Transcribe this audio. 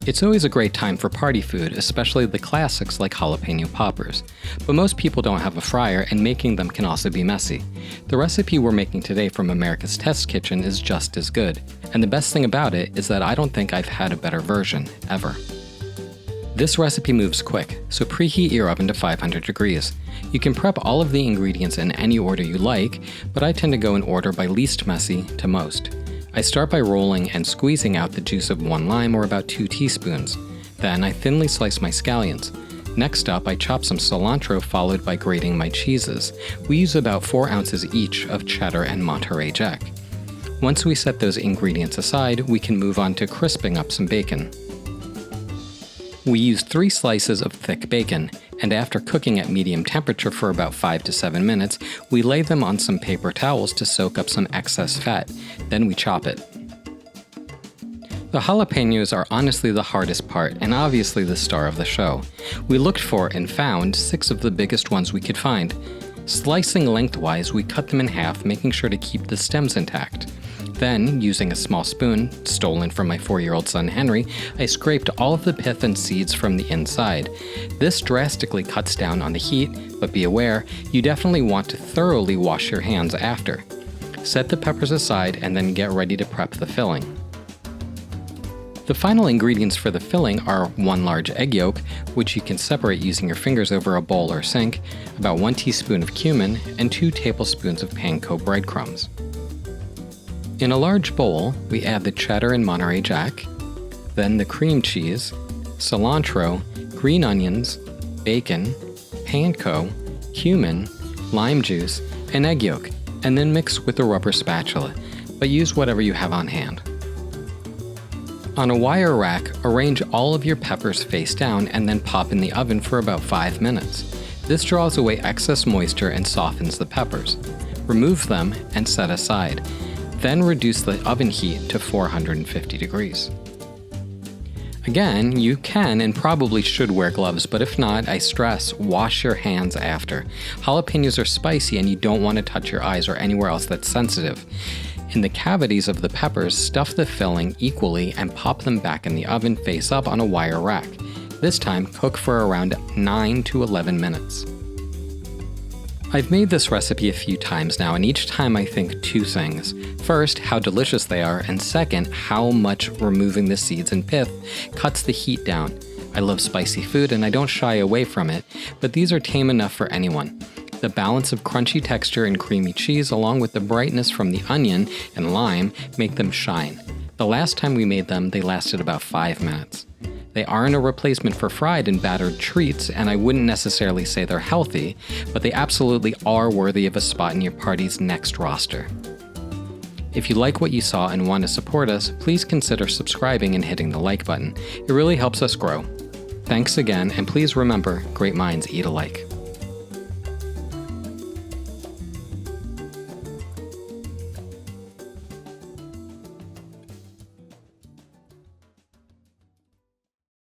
It's always a great time for party food, especially the classics like jalapeno poppers. But most people don't have a fryer, and making them can also be messy. The recipe we're making today from America's Test Kitchen is just as good. And the best thing about it is that I don't think I've had a better version, ever. This recipe moves quick, so preheat your oven to 500 degrees. You can prep all of the ingredients in any order you like, but I tend to go in order by least messy to most. I start by rolling and squeezing out the juice of 1 lime, or about 2 teaspoons. Then I thinly slice my scallions. Next up, I chop some cilantro, followed by grating my cheeses. We use about 4 ounces each of cheddar and Monterey Jack. Once we set those ingredients aside, we can move on to crisping up some bacon. We use 3 slices of thick bacon, and after cooking at medium temperature for about 5 to 7 minutes, we lay them on some paper towels to soak up some excess fat. Then we chop it. The jalapenos are honestly the hardest part, and obviously the star of the show. We looked for and found 6 of the biggest ones we could find. Slicing lengthwise, we cut them in half, making sure to keep the stems intact. Then, using a small spoon, stolen from my 4-year-old son Henry, I scraped all of the pith and seeds from the inside. This drastically cuts down on the heat, but be aware, you definitely want to thoroughly wash your hands after. Set the peppers aside and then get ready to prep the filling. The final ingredients for the filling are 1 large egg yolk, which you can separate using your fingers over a bowl or sink, about 1 teaspoon of cumin, and 2 tablespoons of panko breadcrumbs. In a large bowl, we add the cheddar and Monterey Jack, then the cream cheese, cilantro, green onions, bacon, panko, cumin, lime juice, and egg yolk, and then mix with a rubber spatula, but use whatever you have on hand. On a wire rack, arrange all of your peppers face down and then pop in the oven for about 5 minutes. This draws away excess moisture and softens the peppers. Remove them and set aside. Then reduce the oven heat to 450 degrees. Again, you can and probably should wear gloves, but if not, I stress, wash your hands after. Jalapenos are spicy and you don't want to touch your eyes or anywhere else that's sensitive. In the cavities of the peppers, stuff the filling equally and pop them back in the oven face up on a wire rack. This time, cook for around 9 to 11 minutes. I've made this recipe a few times now, and each time I think 2 things. First, how delicious they are, and second, how much removing the seeds and pith cuts the heat down. I love spicy food and I don't shy away from it, but these are tame enough for anyone. The balance of crunchy texture and creamy cheese, along with the brightness from the onion and lime, make them shine. The last time we made them, they lasted about 5 minutes. They aren't a replacement for fried and battered treats, and I wouldn't necessarily say they're healthy, but they absolutely are worthy of a spot in your party's next roster. If you like what you saw and want to support us, please consider subscribing and hitting the like button. It really helps us grow. Thanks again, and please remember, great minds eat alike.